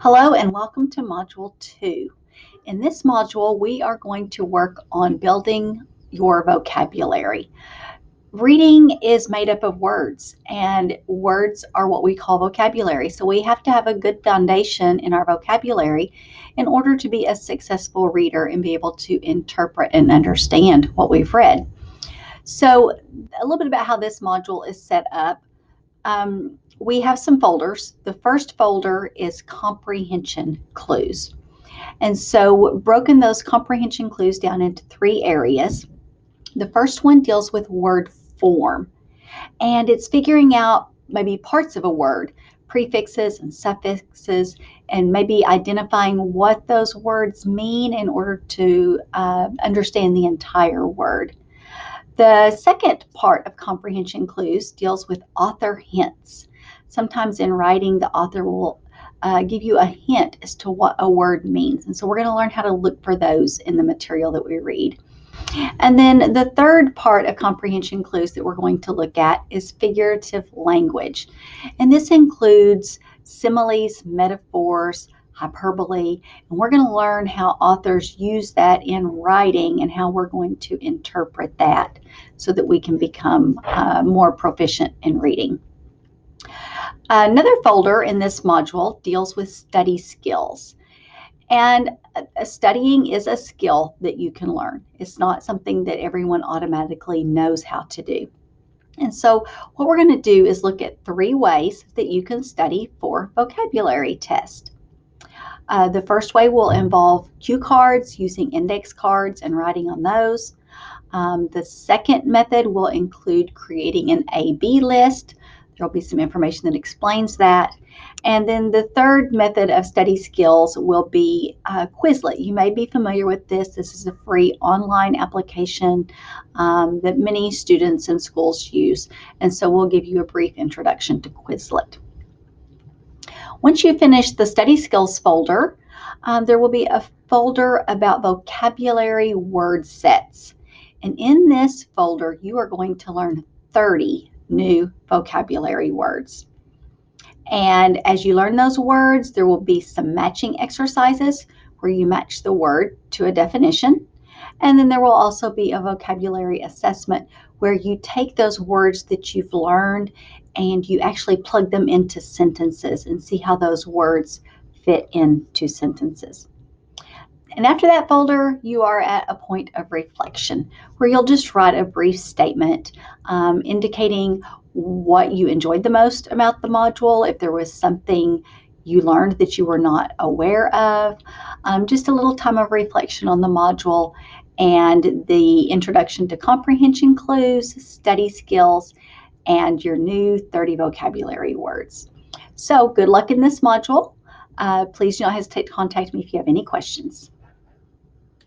Hello and welcome to Module 2. In this module, we are going to work on building your vocabulary. Reading is made up of words, and words are what we call vocabulary. So we have to have a good foundation in our vocabulary in order to be a successful reader and be able to interpret and understand what we've read. So a little bit about how this module is set up. We have some folders. The first folder is comprehension clues. And so broken those comprehension clues down into 3 areas. The first one deals with word form, and it's figuring out maybe parts of a word, prefixes and suffixes, and maybe identifying what those words mean in order to understand the entire word. The second part of comprehension clues deals with author hints. Sometimes in writing, the author will give you a hint as to what a word means. And so we're going to learn how to look for those in the material that we read. And then the third part of comprehension clues that we're going to look at is figurative language. And this includes similes, metaphors, hyperbole, and we're going to learn how authors use that in writing and how we're going to interpret that so that we can become more proficient in reading. Another folder in this module deals with study skills. And studying is a skill that you can learn. It's not something that everyone automatically knows how to do. And so what we're going to do is look at 3 ways that you can study for vocabulary test. The first way will involve cue cards, using index cards and writing on those. The second method will include creating an A-B list. There will be some information that explains that. And then the third method of study skills will be Quizlet. You may be familiar with this. This is a free online application that many students and schools use. And so we'll give you a brief introduction to Quizlet. Once you finish the study skills folder, there will be a folder about vocabulary word sets. And in this folder, you are going to learn 30 new vocabulary words. And as you learn those words, there will be some matching exercises where you match the word to a definition. And then there will also be a vocabulary assessment where you take those words that you've learned and you actually plug them into sentences and see how those words fit into sentences. And after that folder, you are at a point of reflection where you'll just write a brief statement indicating what you enjoyed the most about the module, if there was something you learned that you were not aware of, just a little time of reflection on the module and the introduction to comprehension clues, study skills, and your new 30 vocabulary words. So good luck in this module. Please do not hesitate to contact me if you have any questions.